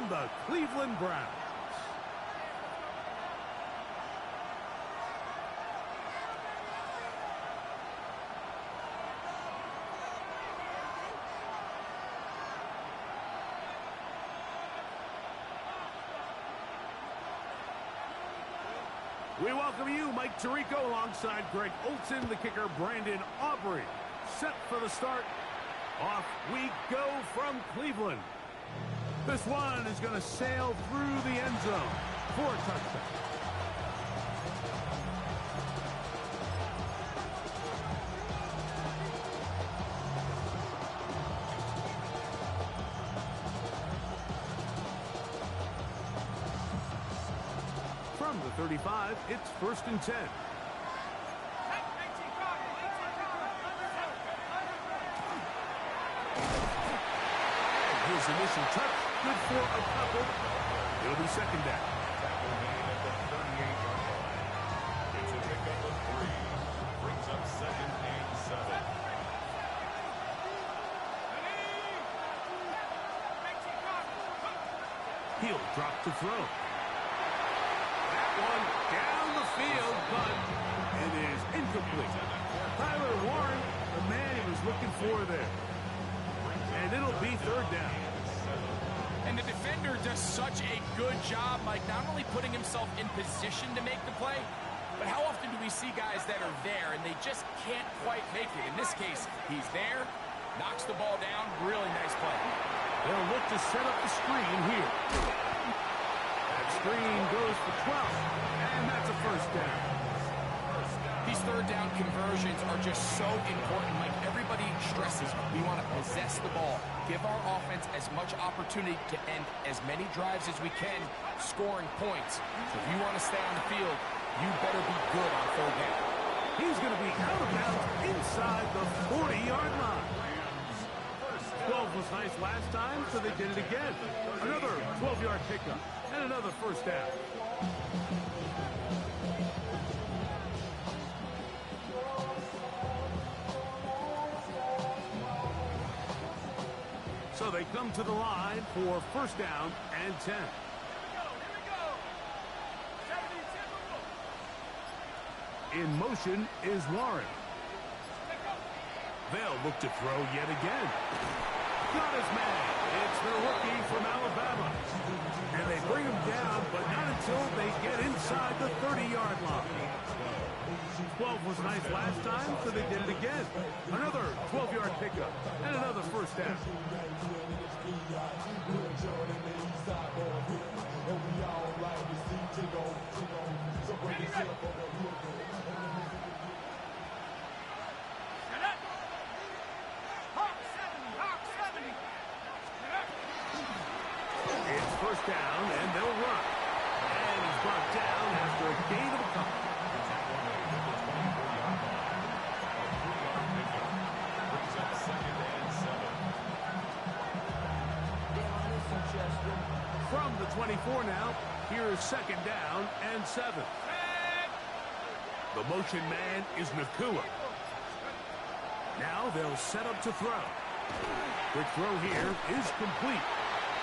and the Cleveland Browns. We welcome you, Mike Tirico, alongside Greg Olson, the kicker, Brandon Aubrey. Set for the start. Off we go from Cleveland. This one is going to sail through the end zone for a touchdown. From the 35, it's 1st and 10. His initial touch, good for a couple. It'll be 2nd down. It's a pickup of 3. Brings up 2nd and 7. He'll drop to throw. That one down the field, but it is incomplete. Tyler Warren, the man he was looking for there. And it'll be 3rd down. And the defender does such a good job, Mike, not only putting himself in position to make the play, but how often do we see guys that are there and they just can't quite make it? In this case, he's there, knocks the ball down, really nice play. They'll look to set up the screen here. That screen goes for 12, and that's a 1st down. These 3rd down conversions are just so important, Mike. Everybody stresses we want to possess the ball, give our offense as much opportunity to end as many drives as we can, scoring points. So if you want to stay on the field, you better be good on 3rd down. He's going to be out of bounds inside the 40-yard line. 12 was nice last time, so they did it again. Another 12-yard pickup and another 1st down. So they come to the line for 1st down and 10. In motion is Warren. They'll look to throw yet again. Got his man. It's the rookie from Alabama. And they bring him down, but not until they get inside the 30-yard line. 12 was nice last time, so they did it again. Another 12-yard pickup and another 1st down. It's 1st down, and they'll run. And he's brought down after a gain of a couple. From the 24 now, here's 2nd down and 7. The motion man is Nakua. Now they'll set up to throw. Quick throw here is complete.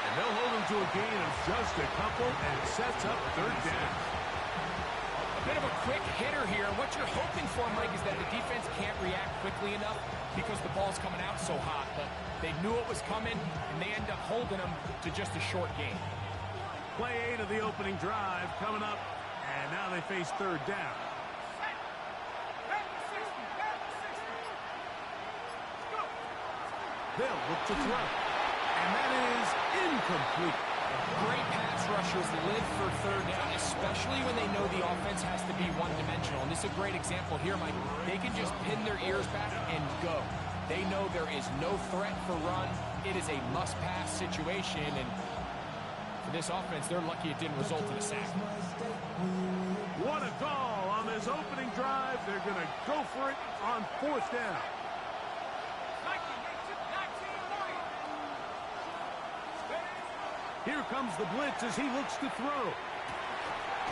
And they'll hold him to a gain of just a couple, and it sets up 3rd down. A bit of a quick hitter here. What you're hoping for, Mike, is that the defense can't react quickly enough because the ball's coming out so hot. But they knew it was coming, and they end up holding them to just a short gain. Play 8 of the opening drive coming up, and now they face 3rd down. They'll look to throw. And that is incomplete. Great pass rushers live for 3rd down, especially when they know the offense has to be one-dimensional. And this is a great example here, Mike. They can just pin their ears back and go. They know there is no threat for run. It is a must-pass situation. And for this offense, they're lucky it didn't result in a sack. What a call on this opening drive. They're going to go for it on 4th down. Here comes the blitz as he looks to throw.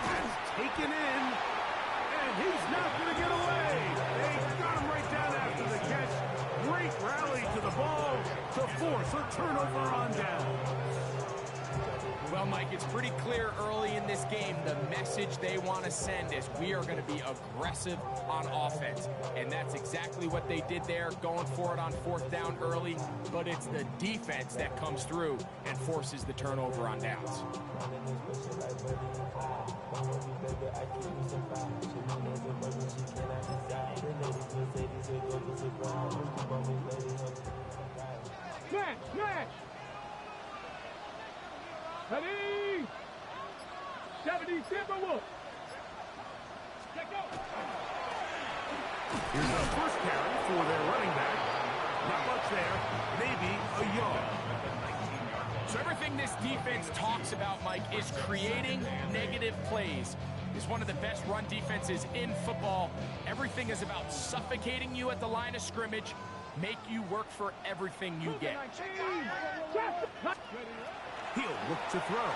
That's taken in, and he's not going to get away. They got him right down after the catch. Great rally to the ball to force a turnover on down. Well, Mike, it's pretty clear early in this game the message they want to send is we are going to be aggressive on offense. And that's exactly what they did there, going for it on 4th down early. But it's the defense that comes through and forces the turnover on downs. Smash! Ready? 70 Timberwolves. Here's the first carry for their running back. Not much there, maybe a yard. So everything this defense talks about, Mike, is creating negative plays. It's one of the best run defenses in football. Everything is about suffocating you at the line of scrimmage, make you work for everything you get. He'll look to throw.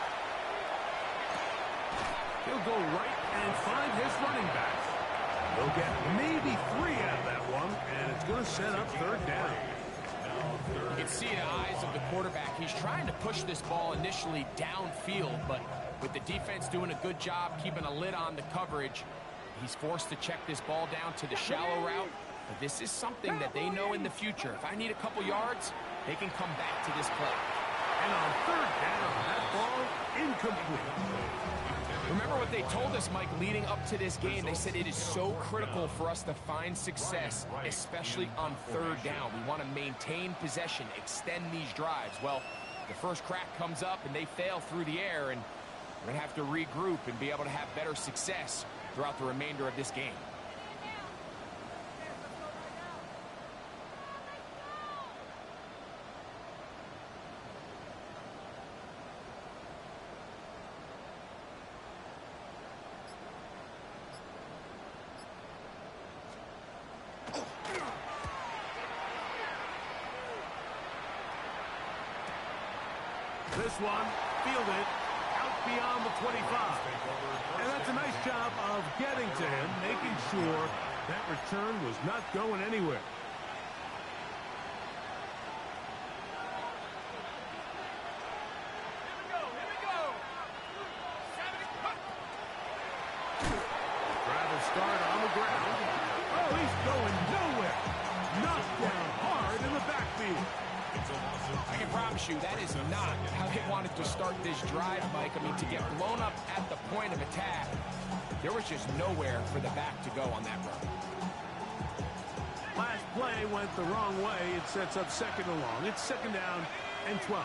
He'll go right and find his running back. He'll get maybe 3 out of that one, and it's going to set up 3rd down. You can see the eyes of the quarterback. He's trying to push this ball initially downfield, but with the defense doing a good job keeping a lid on the coverage, he's forced to check this ball down to the shallow route. But this is something that they know in the future. If I need a couple yards, they can come back to this play. And on 3rd down, that ball incomplete. Remember what they told us, Mike, leading up to this game. They said it is so critical for us to find success, especially on 3rd down. We want to maintain possession, extend these drives. Well, the first crack comes up and they fail through the air, and we're going to have to regroup and be able to have better success throughout the remainder of this game. This one, fielded out beyond the 25. And that's a nice job of getting to him, making sure that return was not going anywhere. Travis start on the ground. Oh, he's going nowhere. Knocked down hard in the backfield. I can promise you that is not how they wanted to start this drive, Mike. I mean, to get blown up at the point of attack, there was just nowhere for the back to go on that run. Last play went the wrong way. It sets up 2nd and long. It's 2nd down and 12.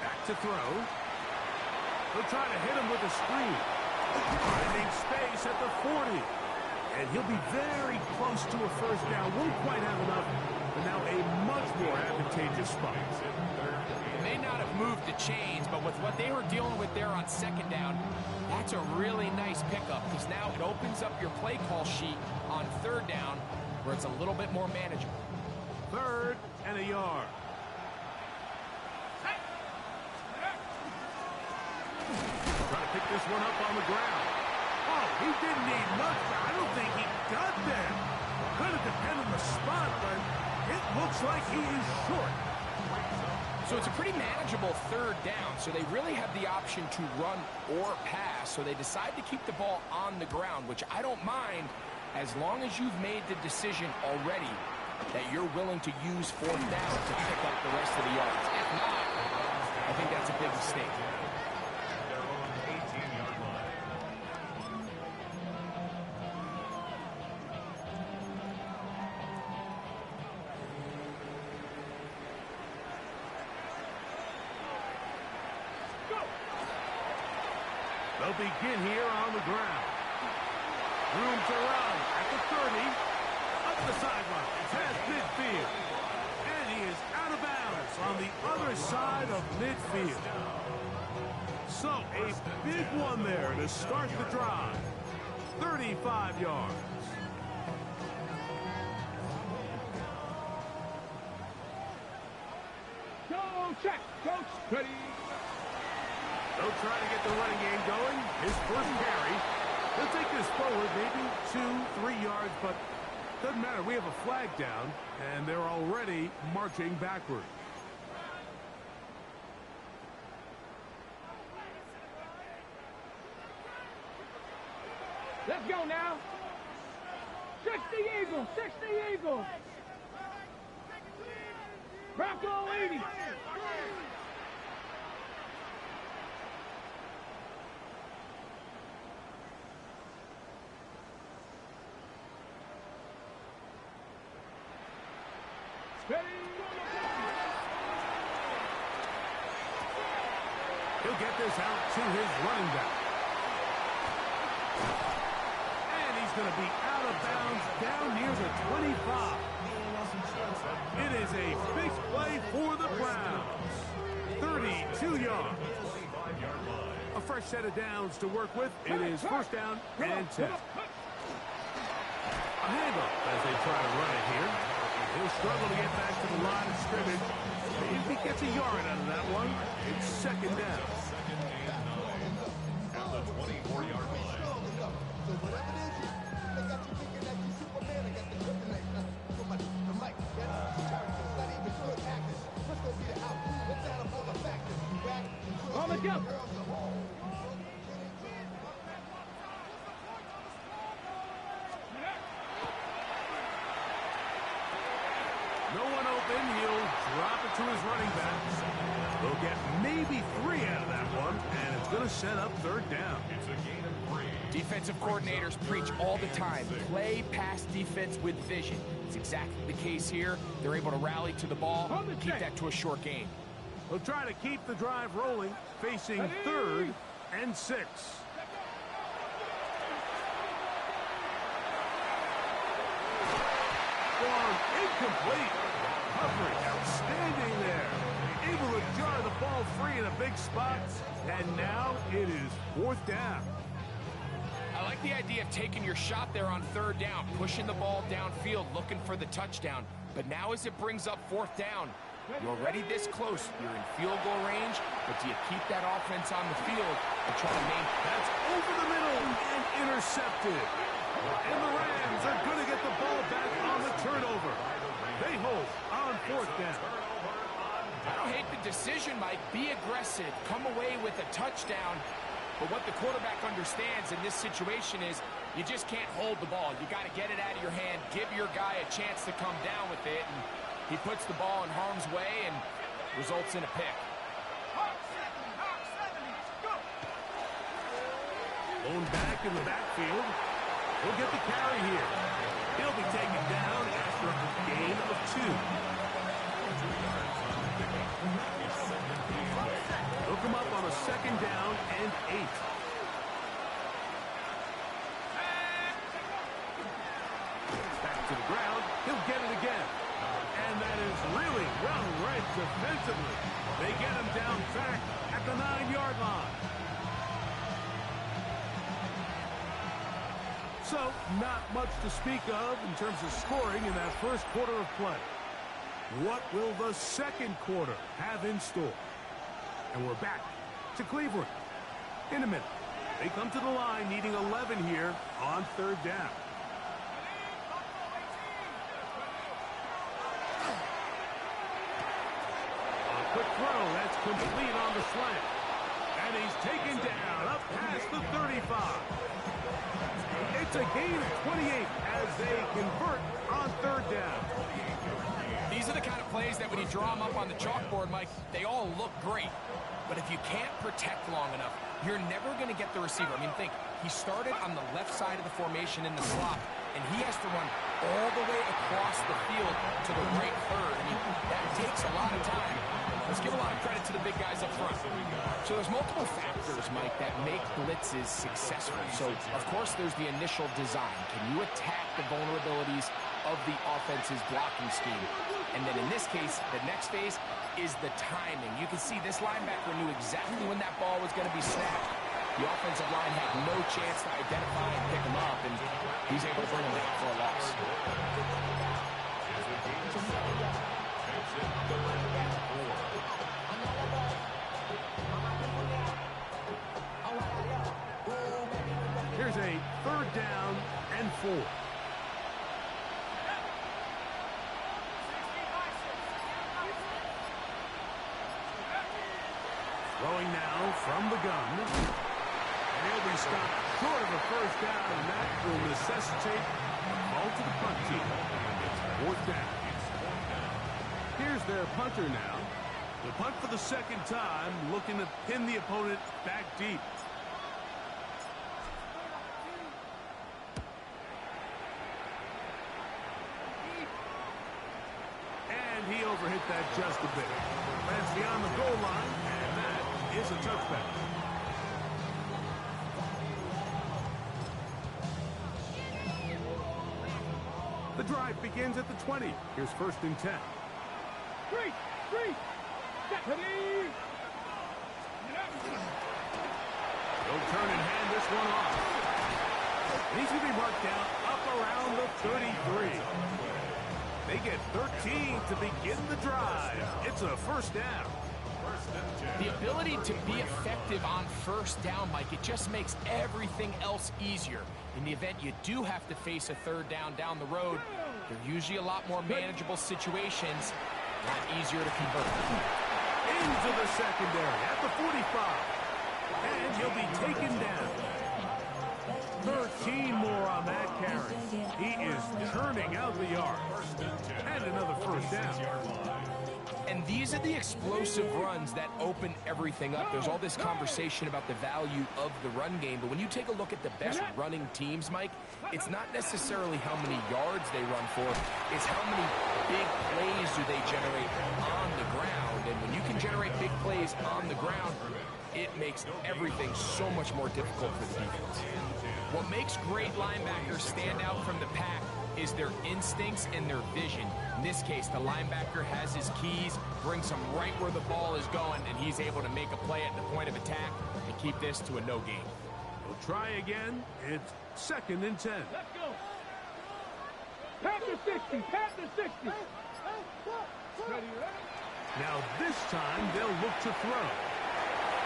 Back to throw. He'll try to hit him with a screen. Finding space at the 40. And he'll be very close to a 1st down. Won't quite have enough. But now a much more advantageous spot. They may not have moved the chains, but with what they were dealing with there on 2nd down, that's a really nice pickup because now it opens up your play call sheet on 3rd down where it's a little bit more manageable. 3rd and a yard. Try to pick this one up on the ground. Oh, he didn't need much. I don't think he got there. Could have depended on the spot, but it looks like he is short. So it's a pretty manageable 3rd down, so they really have the option to run or pass, so they decide to keep the ball on the ground, which I don't mind as long as you've made the decision already that you're willing to use 4th down to pick up the rest of the yards. If not, I think that's a big mistake. They'll begin here on the ground. Room to run at the 30. Up the sideline. Past midfield. And he is out of bounds on the other side of midfield. So a big one there to start the drive. 35 yards. Go check. Coach. Ready. They'll try to get the running game going. His first carry. They'll take this forward maybe 2-3 yards, but doesn't matter. We have a flag down, and they're already marching backward. Let's go now. 60 Eagles, 60 Eagles. Bronco 80. He'll get this out to his running back. And he's going to be out of bounds down near the 25. It is a big play for the Browns. 32 yards. A fresh set of downs to work with. It is first down and 10. A handoff as they try to run it here. He'll struggle to get back to the line of scrimmage. If he gets a yard out of that one, it's second down. At the 24-yard line. So whatever it is, they got you thinking that you Superman. I got the kryptonite. So much the mic, not even good actors. Let's go get it out. Let's add up all the factors. Back, On the jump. No one open. He'll drop it to his running back. They'll get maybe 3 out of that one, and it's going to set up third down. It's a gain of 3. Defensive coordinators preach all the time, play pass defense with vision. It's exactly the case here. They're able to rally to the ball, keep that to a short gain. They'll try to keep the drive rolling, facing third and 6. One incomplete. Coverage outstanding there. Able to jar the ball free in a big spot. And now it is fourth down. I like the idea of taking your shot there on third down, pushing the ball downfield, looking for the touchdown. But now as it brings up fourth down, you're already this close. You're in field goal range, but do you keep that offense on the field and try to maintain? That's over the middle and intercepted. And the Rams are going to get the ball back on the turnover. They hold on fourth down. I don't hate the decision, Mike. Be aggressive. Come away with a touchdown. But what the quarterback understands in this situation is you just can't hold the ball. You got to get it out of your hand, give your guy a chance to come down with it, and he puts the ball in harm's way and results in a pick. Blown back in the backfield. He'll get the carry here. He'll be taken down after a gain of 2. He'll come up on a second down and 8. Back to the ground. He'll get it again. And that is really well read defensively. They get him down back at the 9-yard line. So, not much to speak of in terms of scoring in that first quarter of play. What will the second quarter have in store? And we're back to Cleveland in a minute. They come to the line needing 11 here on third down. A quick throw, that's complete on the slant. And he's taken down up past the 35. It's a gain of 28 as they convert on third down. These are the kind of plays that when you draw them up on the chalkboard, Mike, they all look great. But if you can't protect long enough, you're never going to get the receiver. I mean, think, he started on the left side of the formation in the slot, and he has to run all the way across the field to the right third. I mean, that takes a lot of time. Let's give a lot of credit to the big guys up front. So there's multiple factors, Mike, that make blitzes successful. So, of course, there's the initial design. Can you attack the vulnerabilities of the offense's blocking scheme? And then in this case, the next phase is the timing. You can see this linebacker knew exactly when that ball was going to be snapped. The offensive line had no chance to identify and pick him up, and he's able to bring him down for a loss. Here's a third down and 4. Throwing now from the gun. And he'll be stopped short of a first down, and that will necessitate a call to the punt team. It's fourth down. Here's their punter now. The punt for the second time, looking to pin the opponent back deep. And he overhit that just a bit. Lands beyond the goal line, and that is a touchback. The drive begins at the 20. Here's first and 10. Three. Deputy. He'll turn and hand this one off. He's going to be marked down up around the 33. They get 13 to begin the drive. It's a first down. The ability to be effective on first down, Mike, it just makes everything else easier. In the event you do have to face a third down the road, they're usually a lot more manageable situations, a lot easier to convert. Into the secondary at the 45. And he'll be taken down. 13 more on that carry. He is churning out the yard. And another first down. And these are the explosive runs that open everything up. There's all this conversation about the value of the run game, but when you take a look at the best running teams, Mike, it's not necessarily how many yards they run for, it's how many big plays do they generate on the ground. And when you can generate big plays on the ground, it makes everything so much more difficult for the defense. What makes great linebackers stand out from the pack is their instincts and their vision. In this case, the linebacker has his keys, brings him right where the ball is going, and he's able to make a play at the point of attack and keep this to a no gain. We'll try again. It's second and 10. Let's go. Pat the 60. Pat the 60. Now this time they'll look to throw.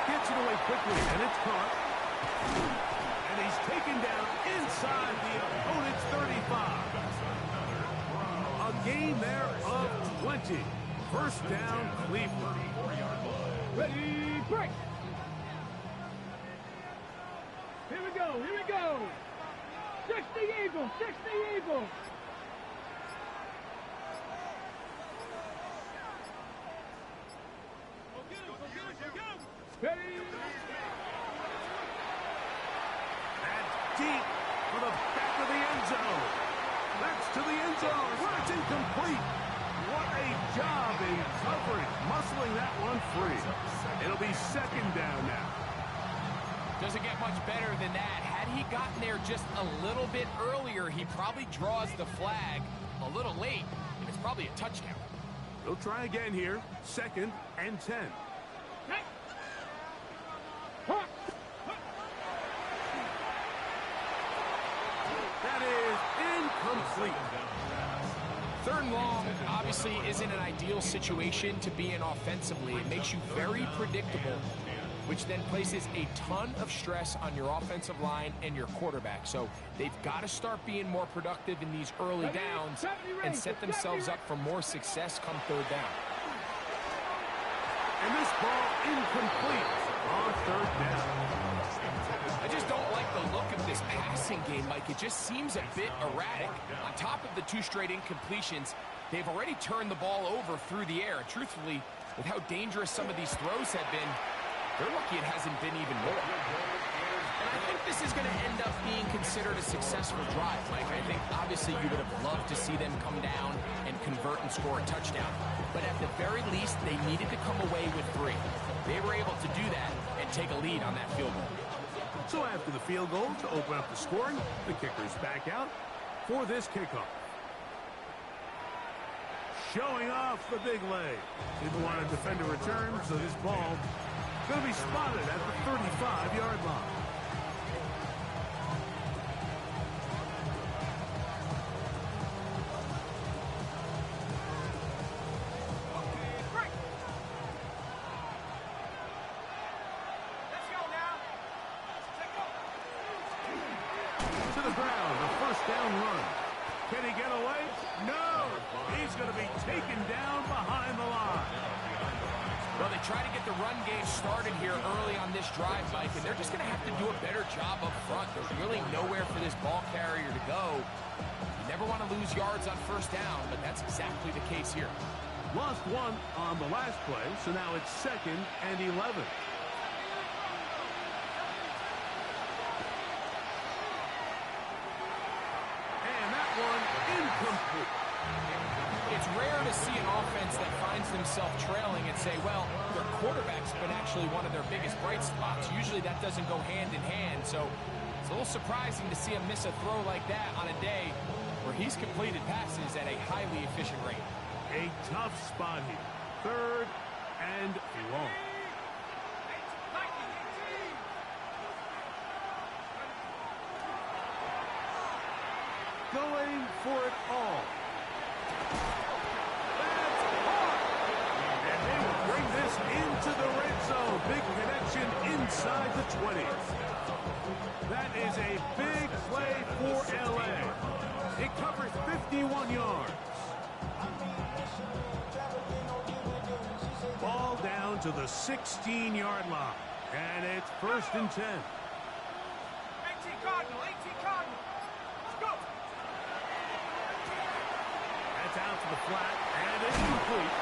Gets it away quickly, and it's caught. And he's taken down inside the opponent's 35. A gain there of 20. First down, Cleveland. Ready, break. Here we go. 60 Eagles, 60 Eagles. Ready. That's deep for the back of the end zone. That's to the end zone where it's incomplete. What a job in coverage, muscling that one free. It'll be second down now. Doesn't get much better than that. Had he gotten there just a little bit earlier, he probably draws the flag a little late, and it's probably a touchdown. They'll try again here. Second and 10. That is incomplete. Third and long obviously isn't an ideal situation to be in offensively. It makes you very predictable, which then places a ton of stress on your offensive line and your quarterback. So they've got to start being more productive in these early downs and set themselves up for more success come third down. And this ball incomplete on third down. I just don't like the look of this passing game, Mike. It just seems a bit erratic. On top of the 2 straight incompletions, they've already turned the ball over through the air. Truthfully, with how dangerous some of these throws have been, they're lucky it hasn't been even more. And I think this is going to end up being considered a successful drive, Mike. I think obviously you would have loved to see them come down and convert and score a touchdown. But at the very least, they needed to come away with 3. They were able to do that and take a lead on that field goal. So after the field goal to open up the scoring, the kicker's back out for this kickoff. Showing off the big leg. Didn't want to defend a return, so this ball going to be spotted at the 35-yard line. To the ground, a first down run. Can he get away? No! He's going to be taken down behind the line. Well, they try to get the run game started here early on this drive, Mike, and they're just going to have to do a better job up front. There's really nowhere for this ball carrier to go. You never want to lose yards on first down, but that's exactly the case here. Lost one on the last play, so now it's 2nd and 11. And that one incomplete. It's rare to see an offense that finds themselves trailing and say, well, their quarterback's been actually one of their biggest bright spots. Usually that doesn't go hand in hand, so it's a little surprising to see him miss a throw like that on a day where he's completed passes at a highly efficient rate. A tough spot here. 3rd and long. Going for it all. That's hard. And they will bring this into the red zone. Big connection inside the 20. That is a big play for LA. It covers 51 yards. Ball down to the 16-yard line. And it's 1st and 10. 18 Cardinal, 18 Cardinal. Let's go. That's out to the flat, and it's complete.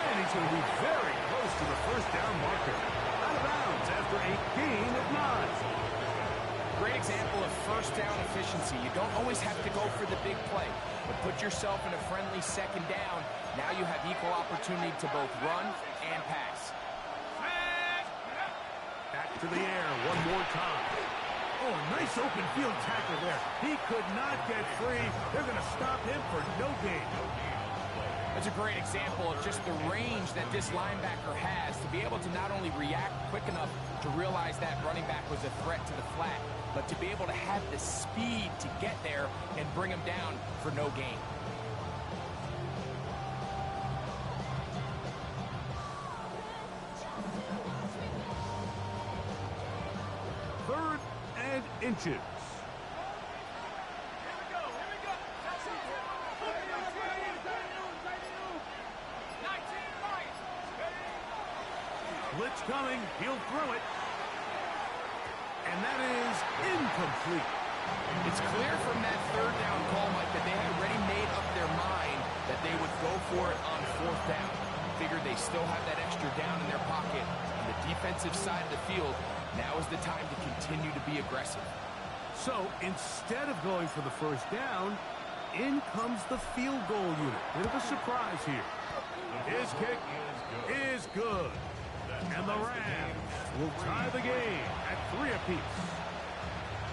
And he's going to be very close to the first down marker. Out of bounds after a gain of 9. Great example of first down efficiency. You don't always have to go for the big play, but put yourself in a friendly 2nd down. Now you have equal opportunity to both run and pass. Back to the air one more time. Oh, nice open field tackle there. He could not get free. They're going to stop him for no gain. That's a great example of just the range that this linebacker has to be able to not only react quick enough to realize that running back was a threat to the flat, but to be able to have the speed to get there and bring him down for no gain. Third and inches. Blitz coming. He'll throw it. And that is incomplete. It's clear from that 3rd down call, Mike, that they had already made up their mind that they would go for it on 4th down. Figured they still have that extra down in their pocket. On the defensive side of the field, now is the time to continue to be aggressive. So instead of going for the first down, in comes the field goal unit. Bit of a surprise here. His kick is good. And the Rams will tie the game at 3 apiece.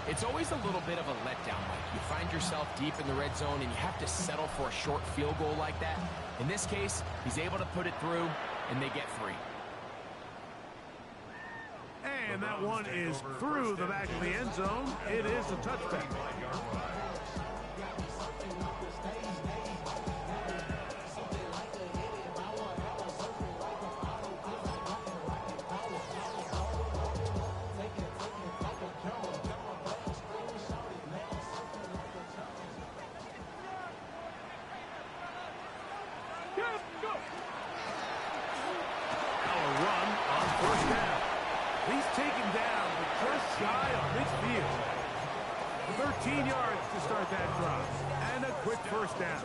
It's always a little bit of a letdown, Mike. You find yourself deep in the red zone and you have to settle for a short field goal like that. In this case, he's able to put it through and they get 3. And that one is through the back of the end zone. It is a touchback. Shy of midfield. 13 yards to start that drive. And a quick first down.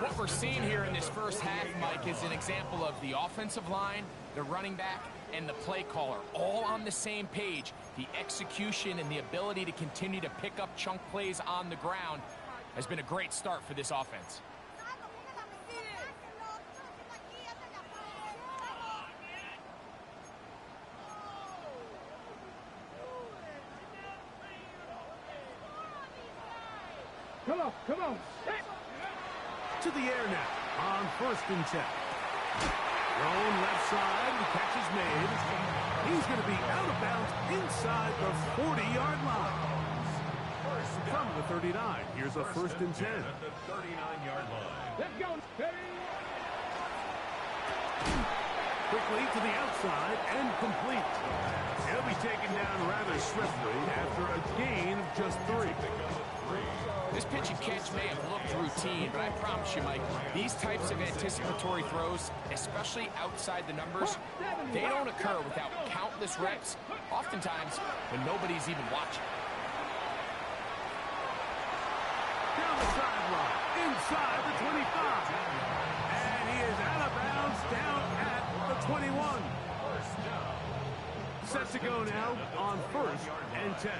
What we're seeing here in this first half, Mike, is an example of the offensive line, the running back, and the play caller all on the same page. The execution and the ability to continue to pick up chunk plays on the ground has been a great start for this offense. Come on. To the air now on 1st and 10. Thrown left side, the catch is made. He's going to be out of bounds inside the 40-yard line. From the 39, here's a 1st and 10. At the 39-yard line. Let's go. quickly to the outside and complete. He'll be taken down rather swiftly after a gain of just 3. This pitch and catch may have looked routine, but I promise you, Mike, these types of anticipatory throws, especially outside the numbers, they don't occur without countless reps, oftentimes when nobody's even watching. Down the sideline, inside the 25. And he is out of bounds down at the 21. Set to go now on 1st and 10.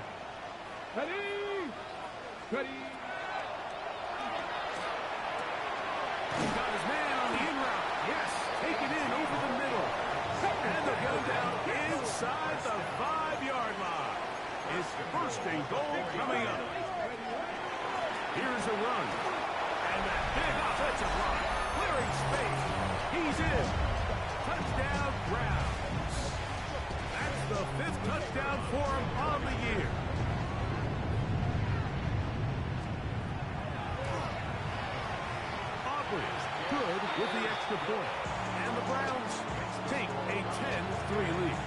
Ready? Ready? He's got his man on the in route. Yes, taken in over the middle. And they'll get him down inside the 5-yard line. His 1st and goal coming up. Here's a run. And that big offensive line clearing space. He's in. Touchdown Browns. That's the 5th touchdown for him on the year. Good with the extra point. And the Browns take a 10-3 lead.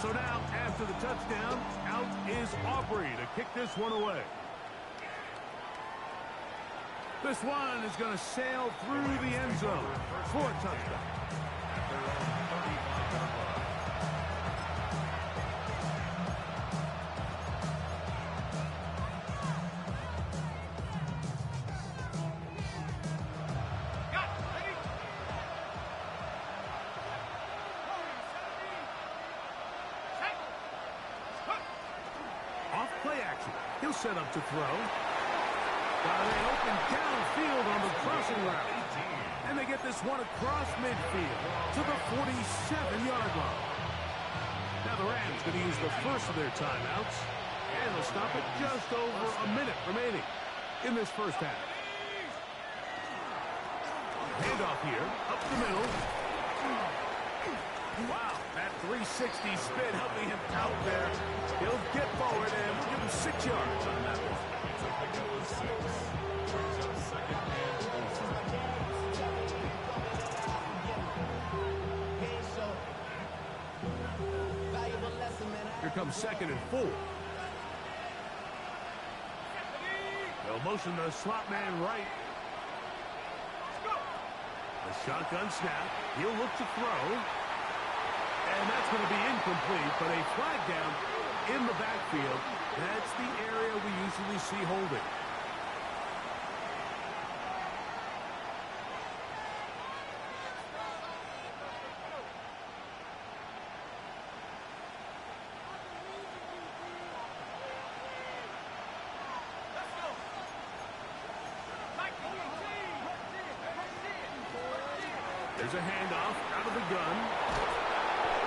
So now, after the touchdown, out is Aubrey to kick this one away. This one is going to sail through the end zone for a touchdown. He'll set up to throw. While they open downfield on the crossing route. And they get this one across midfield to the 47-yard line. Now the Rams going to use the first of their timeouts. And they'll stop at just over a minute remaining in this first half. Handoff here, up the middle. Wow, that 360 spin helping him out there. He'll get forward and we'll give him 6 yards on that one. Here comes 2nd and 4. They'll motion the slot man right. The shotgun snap. He'll look to throw. And that's going to be incomplete, but a flag down in the backfield. That's the area we usually see holding. There's a handoff out of the gun.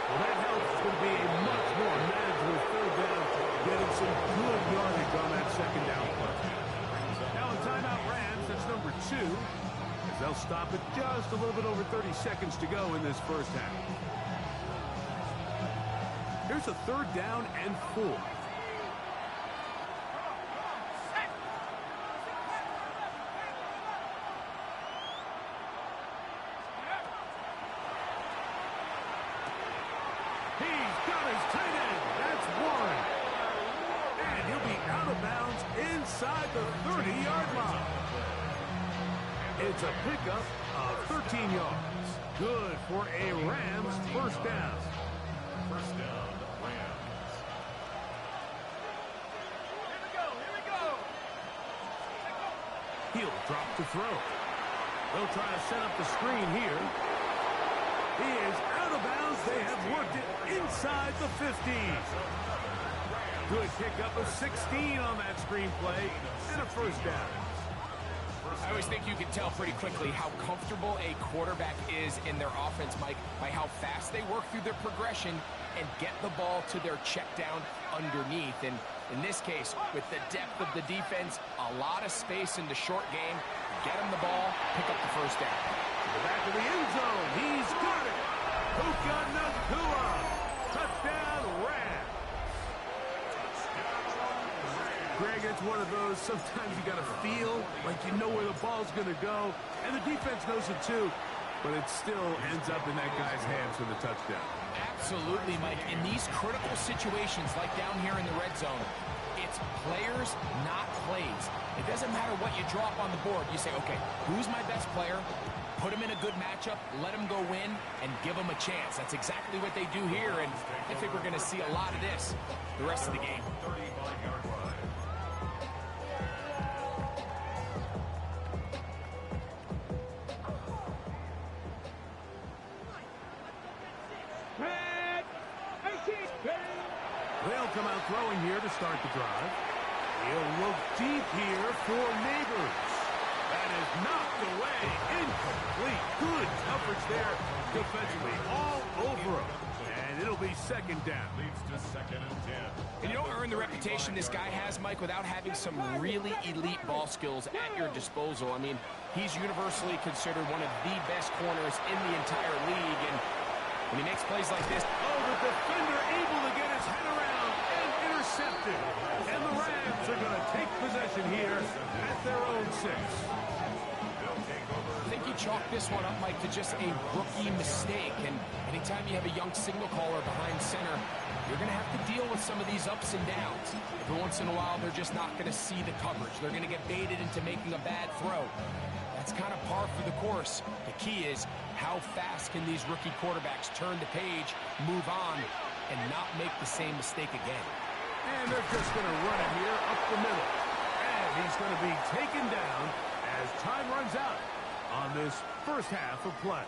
Well, that helps. It's going to be a much more manageable 3rd down, getting some good yardage on that 2nd down play. Now in timeout Rams, that's number 2, as they'll stop it just a little bit over 30 seconds to go in this first half. Here's a 3rd down and 4. Inside the 30-yard line. It's a pickup of 13 yards. Good for a Rams 1st down. First down, Rams. Here we go. He'll drop to throw. They'll try to set up the screen here. He is out of bounds. They have worked it inside the 50. Good pickup of 16 on that screen play and a 1st down. I always think you can tell pretty quickly how comfortable a quarterback is in their offense, Mike, by how fast they work through their progression and get the ball to their check down underneath. And in this case, with the depth of the defense, a lot of space in the short game, get him the ball, pick up the 1st down. To the back of the end zone, he's got it. Puka Nacua. Touchdown, Rams. Greg, it's one of those, sometimes you got to feel like you know where the ball's going to go, and the defense knows it too, but it still ends up in that guy's hands for the touchdown. Absolutely, Mike. In these critical situations, like down here in the red zone, it's players, not plays. It doesn't matter what you drop on the board. You say, okay, who's my best player? Put him in a good matchup, let him go win, and give him a chance. That's exactly what they do here, and I think we're going to see a lot of this the rest of the game. 35-yard line. They'll come out throwing here to start the drive. He'll look deep here for Neighbors. That is knocked away. Incomplete. Good coverage there defensively. All over him. And it'll be second down. Leads to 2nd and 10. And you don't earn the reputation this guy has, Mike, without having some really elite ball skills at your disposal. I mean, he's universally considered one of the best corners in the entire league. And when he makes plays like this... Oh, the defender able to get his head around and intercepted. And the Rams are going to take possession here at their own 6. I think you chalk this one up, Mike, to just a rookie mistake. And anytime you have a young signal caller behind center, you're going to have to deal with some of these ups and downs. Every once in a while, they're just not going to see the coverage. They're going to get baited into making a bad throw. That's kind of par for the course. The key is how fast can these rookie quarterbacks turn the page, move on, and not make the same mistake again. And they're just going to run it here up the middle. And he's going to be taken down as time runs out on this first half of play.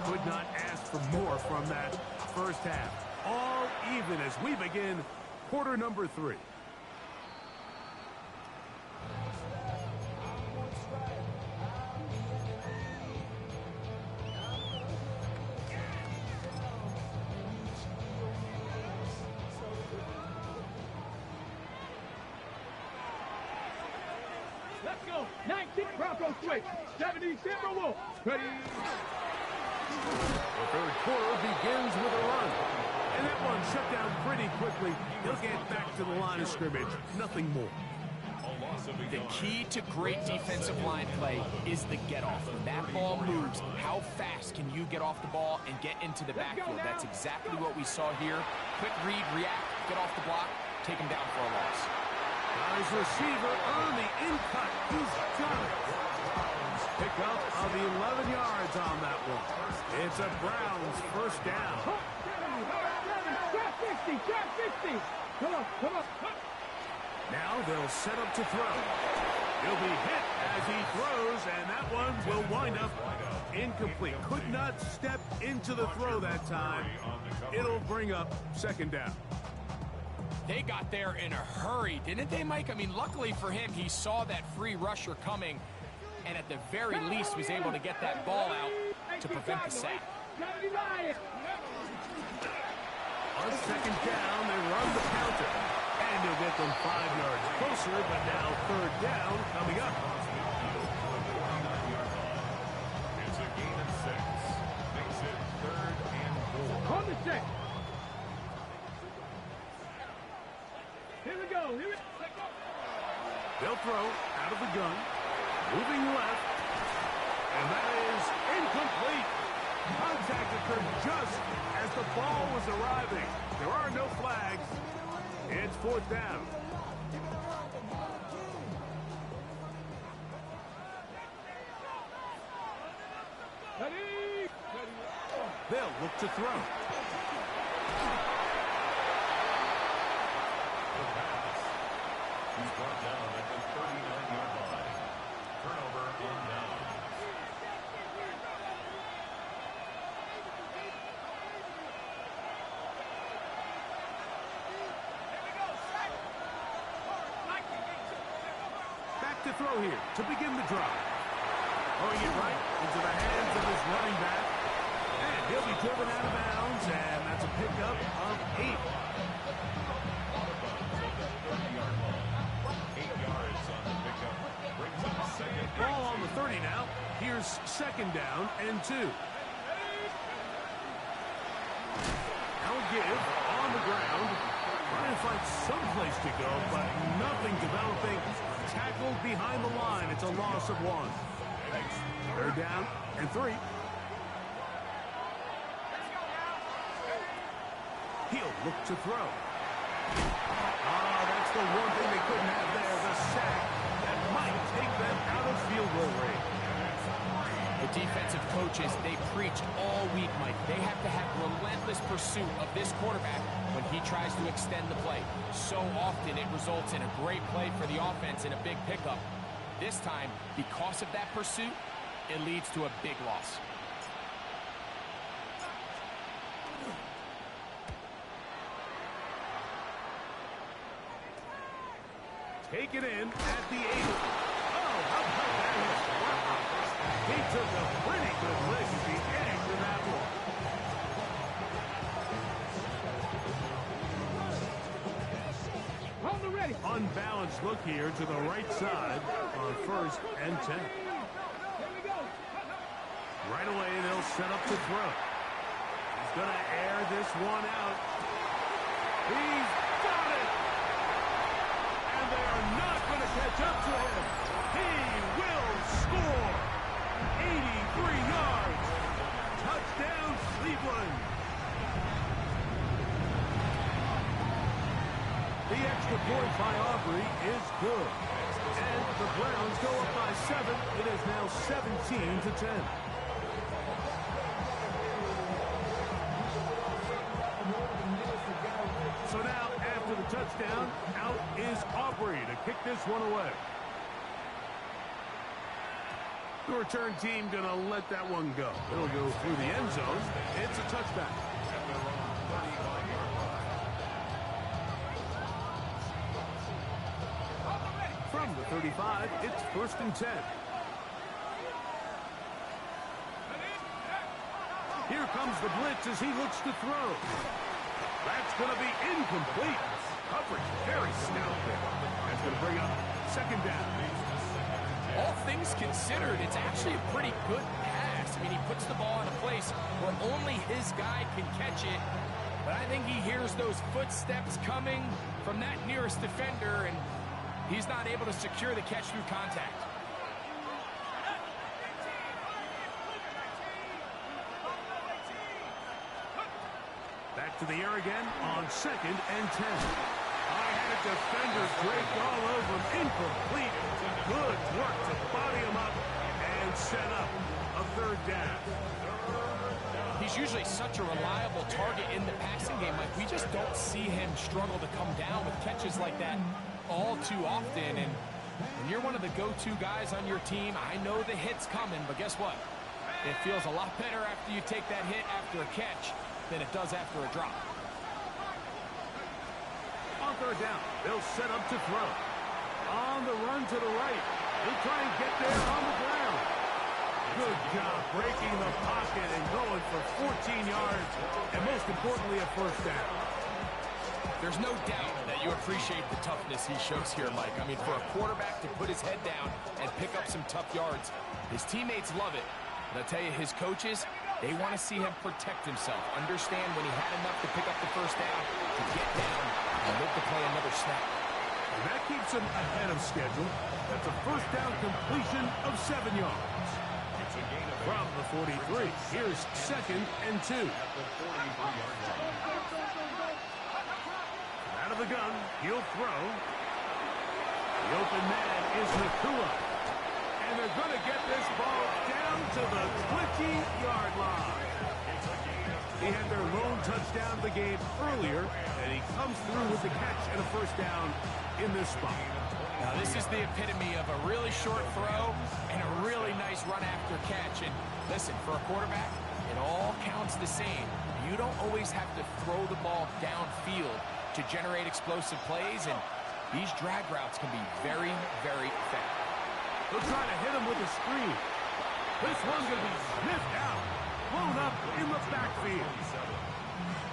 Could not ask for more from that first half. All even as we begin quarter number 3. Let's go. 19 Broncos switch. 70 Timberwolves. Ready. The third quarter begins with a run. And that one shut down pretty quickly. He'll get back to the line of scrimmage. Nothing more. The key to great defensive line play is the get-off. When that ball moves, how fast can you get off the ball and get into the backfield? That's exactly what we saw here. Quick read, react, get off the block, take him down for a loss. His receiver on the in-cut. He's got it. Pick up of the 11 yards on that one. It's a Browns first down. Trap 50, trap 50. Come on, come on. Now they'll set up to throw. He'll be hit as he throws, and that one will wind up incomplete. Could not step into the throw that time. It'll bring up second down. They got there in a hurry, didn't they, Mike? I mean, luckily for him, he saw that free rusher coming, and at the very least was able to get that ball out to prevent the sack. On second down, they run the counter. And he'll get them 5 yards closer, but now third down coming up. It's a gain of 6. Makes it 3rd and 4. On the set. Here we go. Here we go. They'll throw out of the gun, moving left, and that is incomplete. Contact occurred just as the ball was arriving. There are no flags. It's fourth down. Ready. They'll look to throw. He's brought down at the 39-yard line. Turnover on down. Back to throw here to begin the drive. Throwing it right into the hands of his running back. And he'll be driven out of bounds, and that's a pickup of 8. 8 yards on the pickup. Brings up 2nd. Ball on the 30 now. second down and 2. Now give on the ground. Trying to find some place to go, but nothing developing. Tackled behind the line. It's a loss of 1. Third down and 3. He'll look to throw. That's the one thing they couldn't have there, the sack that might take them out of field goal range. The defensive coaches, they preached all week, Mike. They have to have relentless pursuit of this quarterback when he tries to extend the play. So often it results in a great play for the offense and a big pickup. This time, because of that pursuit, it leads to a big loss. Take it in at the 8. Oh, how about that? Wow. He took a pretty good lick at the edge of that one. Hold it ready. Unbalanced look here to the right side on 1st and 10. Here we go. Right away, they'll set up to throw. He's going to air this one out. He's got it! And they are not going to catch up to him. He will score! 83 yards! Touchdown, Cleveland! The extra point by Aubrey is good. And the Browns go up by 7. It is now 17-10. So now, after the touchdown, out is Aubrey to kick this one away. The return team going to let that one go. It'll go through the end zone. It's a touchback. From the 35, it's 1st and 10. Here comes the blitz as he looks to throw. That's going to be incomplete. Coverage very stout there. That's going to bring up 2nd down. All things considered, it's actually a pretty good pass. I mean, he puts the ball in a place where only his guy can catch it. But I think he hears those footsteps coming from that nearest defender, and he's not able to secure the catch through contact. Back to the air again on 2nd and 10. I had defenders draped all over him. Incomplete. Good work to body him up and set up a 3rd down. He's usually such a reliable target in the passing game. Like, we just don't see him struggle to come down with catches like that all too often. And when you're one of the go-to guys on your team, I know the hit's coming, but guess what? It feels a lot better after you take that hit after a catch than it does after a drop. On 3rd down, they'll set up to throw. On the run to the right. He'll try and get there on the ground. Good job breaking the pocket and going for 14 yards, and most importantly, a 1st down. There's no doubt that you appreciate the toughness he shows here, Mike. I mean, for a quarterback to put his head down and pick up some tough yards, his teammates love it. But I'll tell you, his coaches, they want to see him protect himself, understand when he had enough to pick up the 1st down, to get down and make the play another snap. And that keeps him ahead of schedule. That's a 1st down completion of 7 yards. From the 43, here's 2nd and 2. Out of the gun, he'll throw. The open man is Nakua. And they're going to get this ball down to the 20-yard line. He had their lone touchdown of the game earlier, and he comes through with the catch and a 1st down in this spot. Now, this is the epitome of a really short throw and a really nice run after catch. And listen, for a quarterback, it all counts the same. You don't always have to throw the ball downfield to generate explosive plays, and these drag routes can be very, very effective. They'll try to hit him with a screen. This one's going to be sniffed out, blown up in the backfield.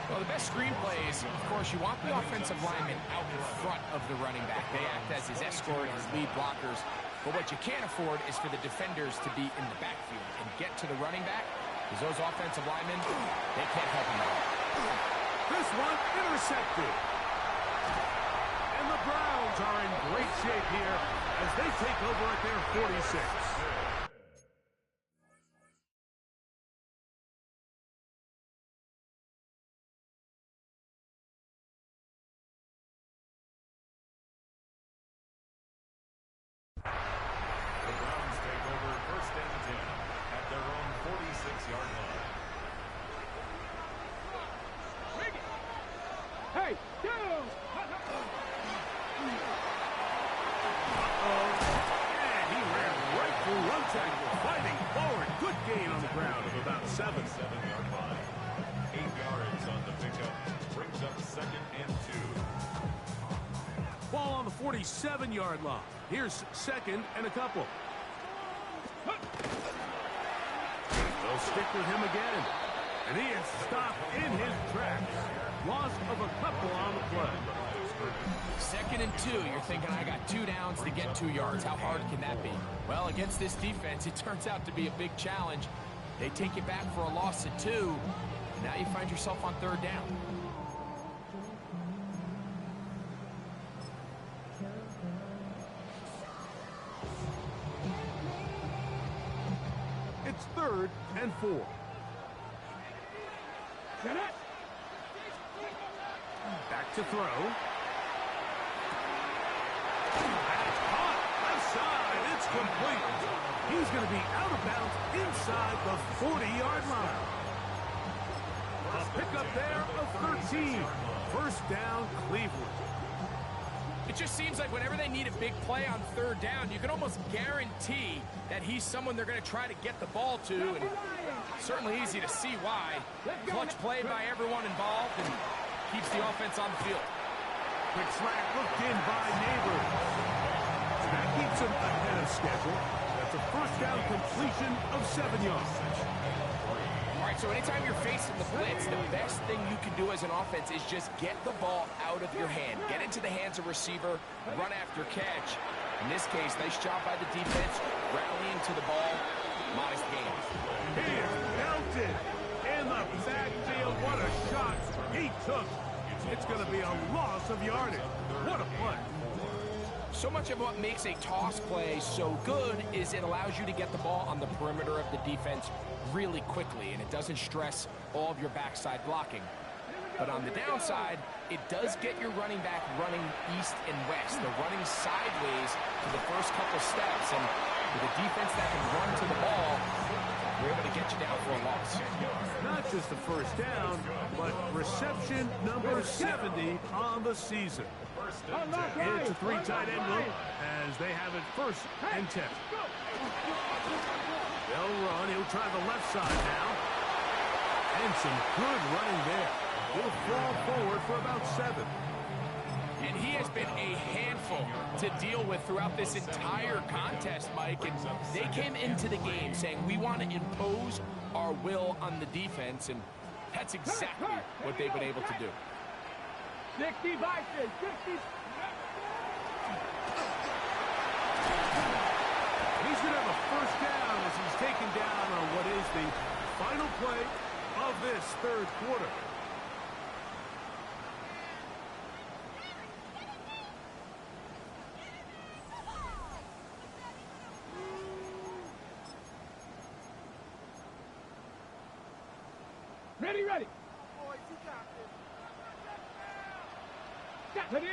Well, the best screen plays, of course, you want the offensive lineman out in front of the running back. They act as his escort, his lead blockers. But what you can't afford is for the defenders to be in the backfield and get to the running back, because those offensive linemen, they can't help him out. This one intercepted. And the Browns are in great shape here as they take over at their 46. The Browns take over first and 10 at their own 46-yard line. Hey, down! And he ran right through one tackle, fighting forward. Good gain on the ground of about 7. 7-yard line. 8 yards on the pickup. Brings up second and 2. Ball on the 47-yard line. Here's second and a couple. They'll stick with him again. And he is stopped in his tracks. Loss of a couple on the play. Second and 2, you're thinking, I got 2 downs to get 2 yards. How hard can that be? Well, against this defense, it turns out to be a big challenge. They take you back for a loss of 2, and now you find yourself on third down. It's 3rd and 4. Get it? Back to throw. That's caught. Left side. It's complete. He's going to be out of bounds inside the 40-yard line. A pickup there of 13. First down, Cleveland. It just seems like whenever they need a big play on third down, you can almost guarantee that he's someone they're going to try to get the ball to, and certainly easy to see why. Clutch play by everyone involved and keeps the offense on the field. Quick slant looked in by Neighbors. That keeps him ahead of schedule. That's a first down completion of 7 yards. All right, so anytime you're facing the blitz, the best thing you can do as an offense is just get the ball out of your hand. Get into the hands of receiver, run after catch. In this case, nice job by the defense, rallying to the ball, modest gains. He is belted in the backfield. What a shot he took. It's going to be a loss of yardage. What a play. So much of what makes a toss play so good is it allows you to get the ball on the perimeter of the defense really quickly, and it doesn't stress all of your backside blocking. But on the downside, it does get your running back running east and west. They're running sideways for the first couple steps, and with a defense that can run to the ball, we're able to get you down for a loss. Not just the first down, but reception number 70 on the season. It's a 3 tight end look as they have it first and 10. They'll run. He'll try the left side now. And some good running there. He'll fall forward for about 7. And he has been a handful to deal with throughout this entire contest, Mike. And they came into the game saying, we want to impose our will on the defense, and that's exactly what they've been able to do. 60 Vikings, 60. He's going to have a first down as he's taken down on what is the final play of this third quarter. Ready, ready. Ready.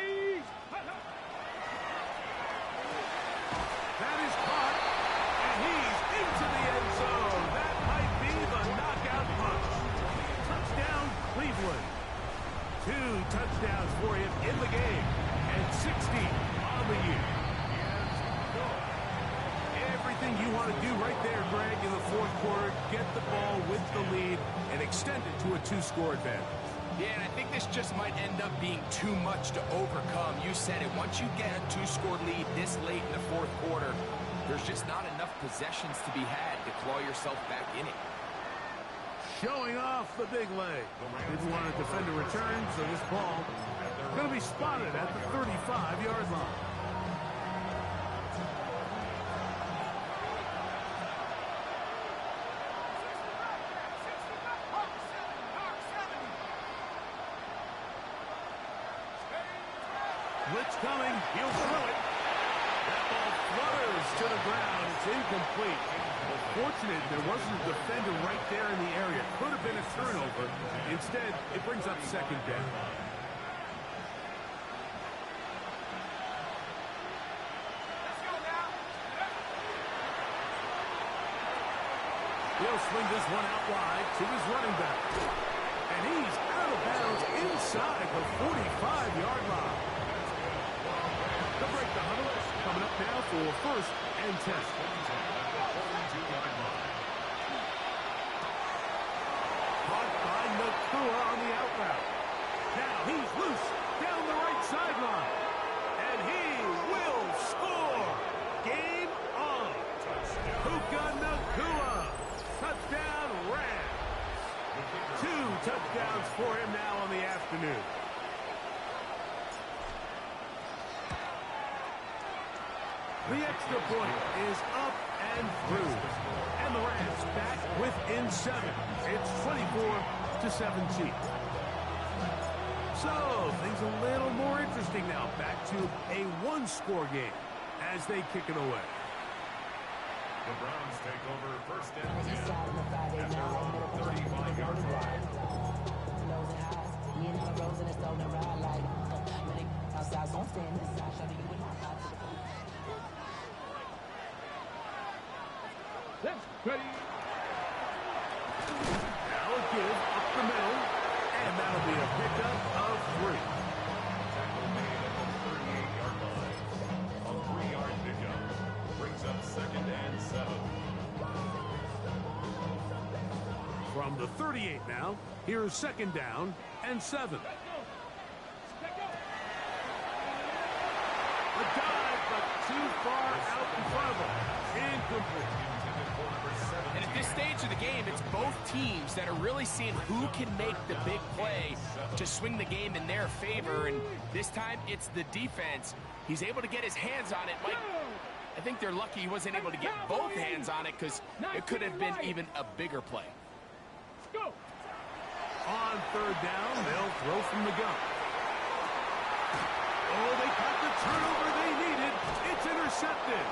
That is caught, and he's into the end zone. That might be the knockout punch. Touchdown, Cleveland. 2 touchdowns for him in the game, and 60 on the year. Everything you want to do right there, Greg, in the fourth quarter, get the ball with the lead and extend it to a 2-score advantage. Yeah, and I think this just might end up being too much to overcome. You said it. Once you get a 2-score lead this late in the fourth quarter, there's just not enough possessions to be had to claw yourself back in it. Showing off the big leg. Didn't want to defend a return, so this ball going to be spotted at the 35-yard line. Blitz coming. He'll throw it. That ball flutters to the ground. It's incomplete. Well, fortunate there wasn't a defender right there in the area. Could have been a turnover. Instead, it brings up second down. He'll swing this one out wide to his running back. And he's out of bounds inside the 45-yard line. They'll break the huddle. Coming up now for first and 10. Caught by Nakua on the out route. Now he's loose down the right sideline. And he will score. Game on. Puka Nakua. Touchdown, Rams. 2 touchdowns for him now on the afternoon. The extra point is up and through. And the Rams back within 7. It's 24-17. So, things a little more interesting now. Back to a one-score game as they kick it away. The Browns take over first and 10 at their own 35-yard line. Ready. Now a give up the middle, and that'll be a pickup of 3. Tackle made at the 38-yard line. A 3-yard pickup brings up second and 7. From the 38 now, here's second down and 7. A dive, but too far out in front of him. Incomplete. And at this stage of the game, it's both teams that are really seeing who can make the big play to swing the game in their favor. And this time, it's the defense. He's able to get his hands on it. Mike, I think they're lucky he wasn't able to get both hands on it because it could have been even a bigger play. Go. On third down, they'll throw from the gun. Oh, they got the turnover they needed. It's intercepted.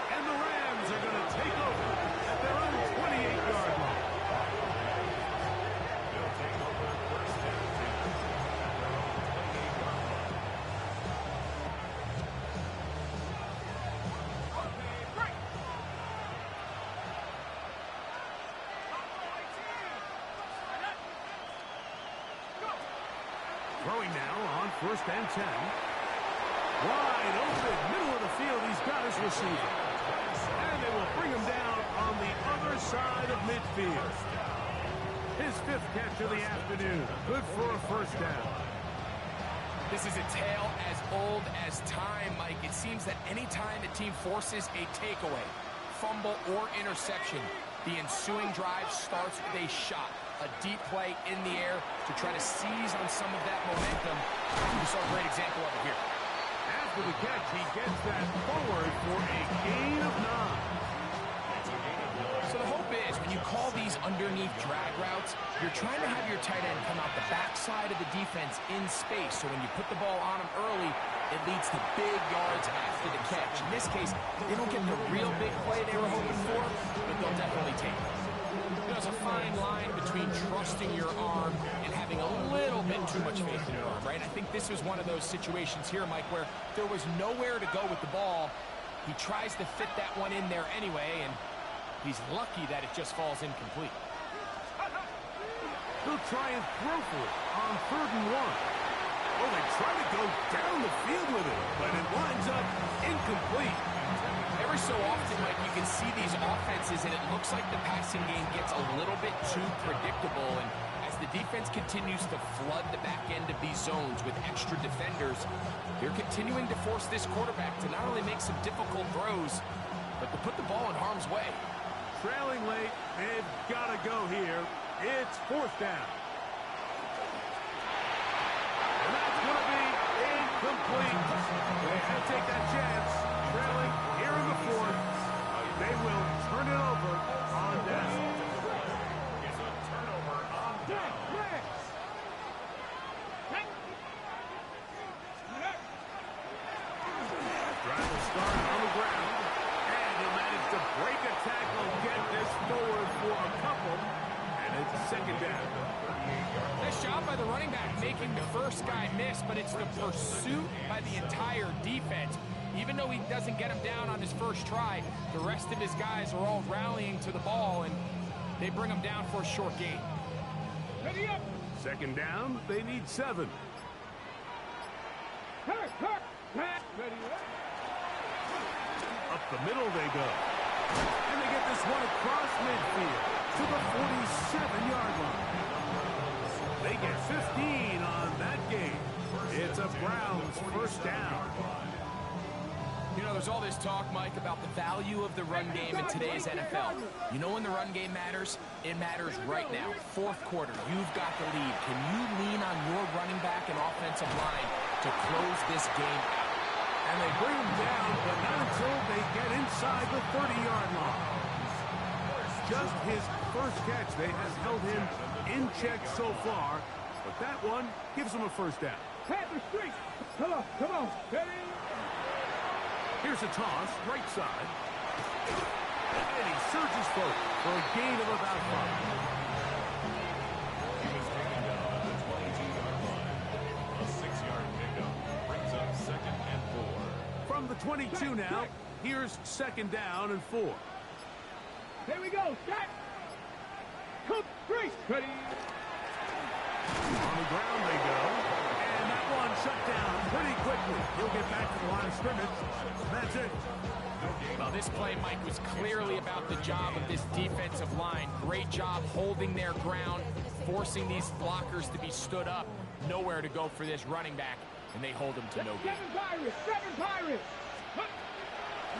And the Rams are going to take over at their own 28-yard line. They'll take over first and 10 at their own 28-yard line. Throwing now on first and 10. Wide open, middle of the field, he's got his receiver. And they will bring him down on the other side of midfield. His 5th catch of the afternoon. Good for a first down. This is a tale as old as time, Mike. It seems that any time a team forces a takeaway, fumble, or interception, the ensuing drive starts with a shot, a deep play in the air to try to seize on some of that momentum. We saw a great example of it here. After the catch, he gets that forward for a gain of 9. So the hope is when you call these underneath drag routes, you're trying to have your tight end come out the backside of the defense in space. So when you put the ball on him early, it leads to big yards after the catch. In this case, they don't get the real big play they were hoping for, but they'll definitely take it. There's a fine line between trusting your arm and having a little bit too much faith in your arm, right? I think this was one of those situations here, Mike, where there was nowhere to go with the ball. He tries to fit that one in there anyway, and he's lucky that it just falls incomplete. They'll try and throw for it on 3rd and 1. Oh, they try to go down the field with it, but it winds up incomplete. Every so often, Mike, you can see these offenses, and it looks like the passing game gets a little bit too predictable. And as the defense continues to flood the back end of these zones with extra defenders, they're continuing to force this quarterback to not only make some difficult throws, but to put the ball in harm's way. Trailing late, they've got to go here. It's 4th down. And that's going to be incomplete. They had to take that chance. Trailing here in the 4th. They will turn it over on down. It's a turnover on down. making the first guy miss, but it's the pursuit by the entire defense. Even though he doesn't get him down on his first try, the rest of his guys are all rallying to the ball, and they bring him down for a short gain. Ready up. Second down, they need 7. Hurt. Ready up. Up the middle they go. And they get this one across midfield to the 47-yard line. They get 15 on that game. It's a Browns first down. You know, there's all this talk, Mike, about the value of the run game in today's NFL. You know when the run game matters? It matters right now. Fourth quarter, you've got the lead. Can you lean on your running back and offensive line to close this game out? And they bring him down, but not until they get inside the 30-yard line. Just his first catch. They have held him in check so far, but that one gives him a first down. Panther Street. Come on. Ready. Here's a toss, right side. And he surges forward for a gain of about 5. He was taken down at the 22-yard line. A 6-yard pickup brings up second and 4. From the 22 now, here's second down and 4. Here we go. Set. Cook. 3. Ready. On the ground they go. And that one shut down pretty quickly. He'll get back to the line of scrimmage. That's it. Well, this play, Mike, was clearly about the job of this defensive line. Great job holding their ground, forcing these blockers to be stood up. Nowhere to go for this running back, and they hold him to no gain. 7 Pirates.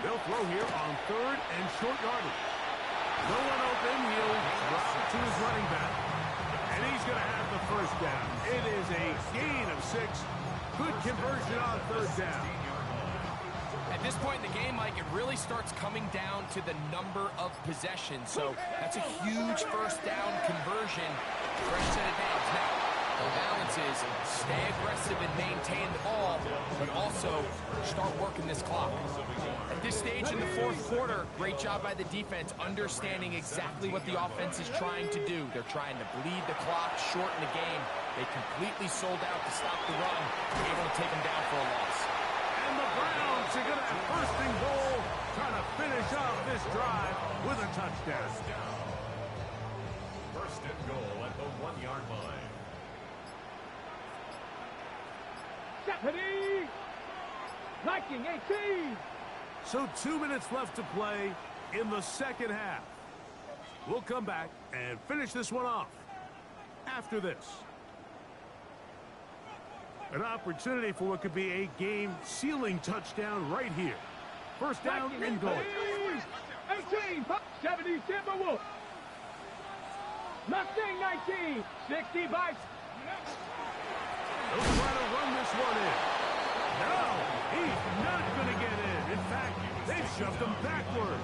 They'll throw here on 3rd and short yardage. No one open. He'll drop it to his running back. And he's going to have the first down. It is a gain of 6. Good conversion on 3rd down. At this point in the game, Mike, it really starts coming down to the number of possessions. So that's a huge first down conversion. Fresh set of downs. Now, the balance is stay aggressive and maintain the ball, but also start working this clock. At this stage in the fourth quarter, great job by the defense, understanding exactly what the offense is trying to do. They're trying to bleed the clock, shorten the game. They completely sold out to stop the run, able to take them down for a loss. And the Browns are going to have first and goal, trying to finish off this drive with a touchdown. First and goal at the 1-yard line. Ready. Viking 18. So 2 minutes left to play in the second half. We'll come back and finish this one off after this. An opportunity for what could be a game-sealing touchdown right here. First down and goal. 18. 70 Timberwolves. Mustang 19. 60 Vikes. They'll try to run this one in. No, he's not going to get in. In fact, they've shoved him backwards.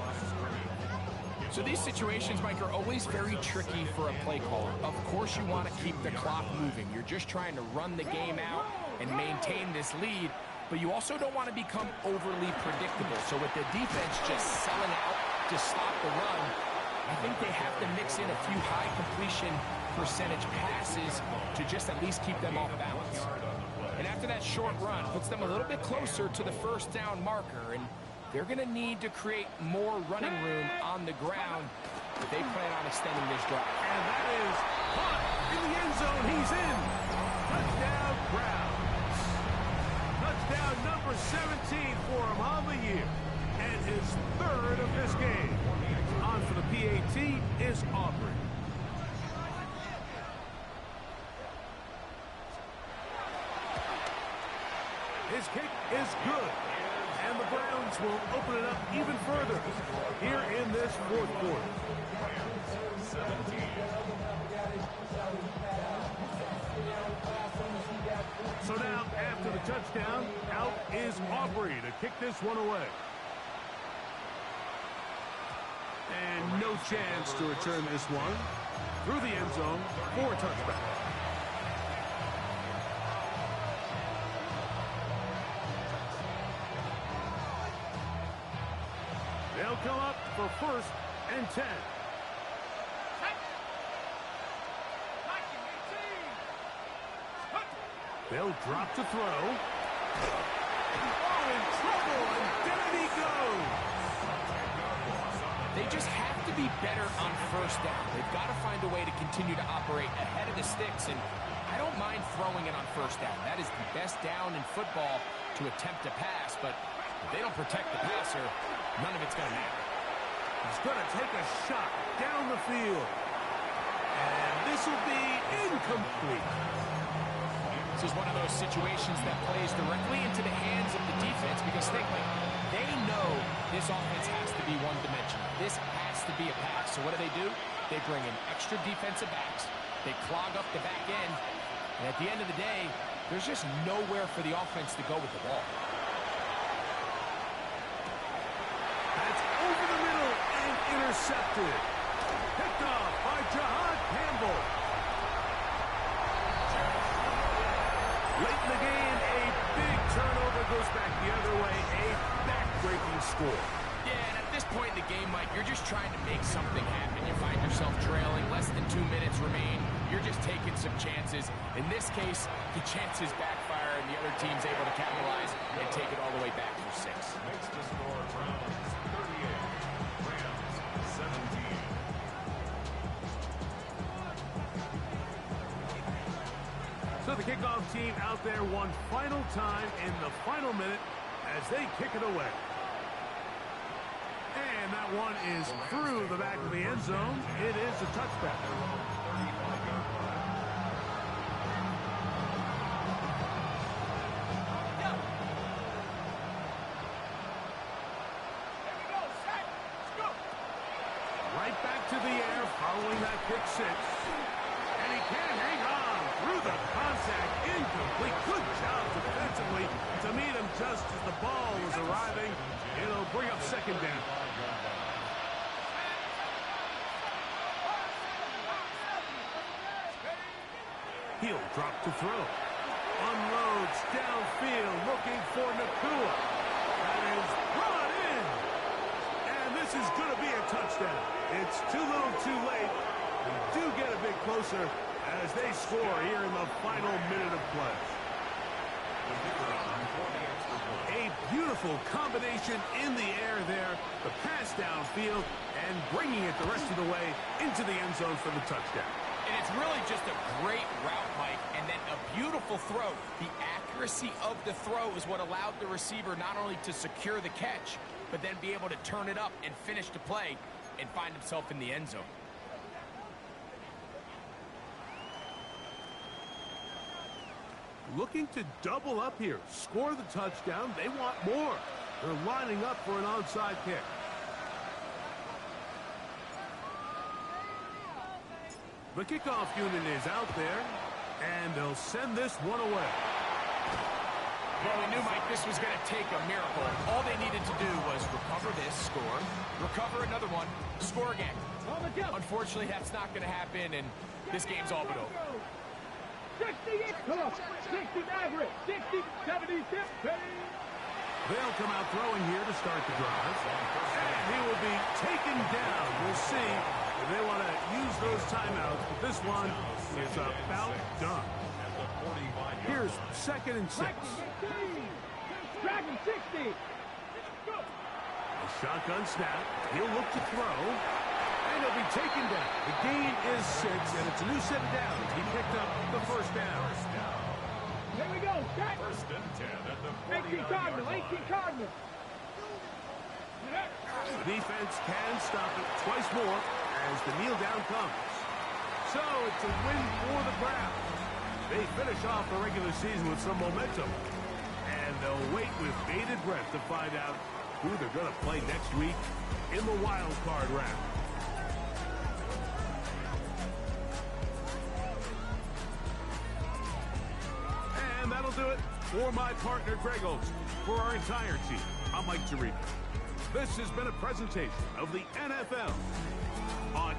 So these situations, Mike, are always very tricky for a play caller. Of course you want to keep the clock moving. You're just trying to run the game out and maintain this lead, but you also don't want to become overly predictable. So with the defense just selling out to stop the run, I think they have to mix in a few high completion percentage passes to just at least keep them off balance. And after that short run, puts them a little bit closer to the first down marker, and they're going to need to create more running room on the ground if they plan on extending this drive. And that is caught in the end zone. He's in. Touchdown, Browns. Touchdown number 17 for him on the year. And his 3rd of this game. On for the PAT is Aubrey. His kick is good. And the Browns will open it up even further here in this fourth quarter. 17. So now, after the touchdown, out is Aubrey to kick this one away. And no chance to return this one through the end zone for a touchback. They'll come up for 1st and 10. They'll drop to throw. Oh, in trouble, and there he goes. They just have to be better on first down. They've got to find a way to continue to operate ahead of the sticks, and I don't mind throwing it on first down. That is the best down in football to attempt to pass, but if they don't protect the passer, none of it's going to matter. He's going to take a shot down the field. And this will be incomplete. This is one of those situations that plays directly into the hands of the defense because they know this offense has to be one-dimensional. This has to be a pass. So what do? They bring in extra defensive backs. They clog up the back end. And at the end of the day, there's just nowhere for the offense to go with the ball. That's over the middle and intercepted. Picked off by Jahad Campbell. Late in the game, a big turnover goes back the other way. A back-breaking score. Yeah, and at this point in the game, Mike, you're just trying to make something happen. You find yourself trailing, less than 2 minutes remain. You're just taking some chances. In this case, the chances backfire, and the other team's able to capitalize and take it all the way back for 6. Makes the score Browns 38, Rams 17. So the kickoff team out there one final time in the final minute as they kick it away. And that one is through the back of the end zone. It is a touchback. Right back to the air following that pick 6. And he can't hang on through the contact. Incomplete. Good job defensively to meet him just as the ball was arriving. It'll bring up second down. He'll drop to throw. Unloads downfield looking for Nakua. That is brought in. And this is going to be a touchdown. It's too little too late. We do get a bit closer as they score here in the final minute of play. A beautiful combination in the air there. The pass downfield and bringing it the rest of the way into the end zone for the touchdown. And it's really just a great route, Mike, and then a beautiful throw. The accuracy of the throw is what allowed the receiver not only to secure the catch, but then be able to turn it up and finish the play and find himself in the end zone. Looking to double up here. Score the touchdown. They want more. They're lining up for an onside kick. The kickoff unit is out there, and they'll send this one away. Well, we knew, Mike, this was going to take a miracle. All they needed to do was recover this, score, recover another one, score again. Unfortunately, that's not going to happen, and this game's all but over. 60, come on, 60 average, 60, 70, 50. They'll come out throwing here to start the drive. And he will be taken down. We'll see if they want to use those timeouts, but this one is about done. Here's 2nd and 6. Dragon 60. A shotgun snap. He'll look to throw. And he'll be taken down. The gain is 6, and it's a new set of downs. He picked up the first down. Here we go. Set. 1st and 10 at the 18 Cardinal. 18 Cardinal. The defense can stop it twice more as the kneel down comes. So it's a win for the Browns. They finish off the regular season with some momentum. And they'll wait with bated breath to find out who they're going to play next week in the wild card round. And that'll do it for my partner, Greg Olson. For our entire team, I'm Mike Tirico. This has been a presentation of the NFL on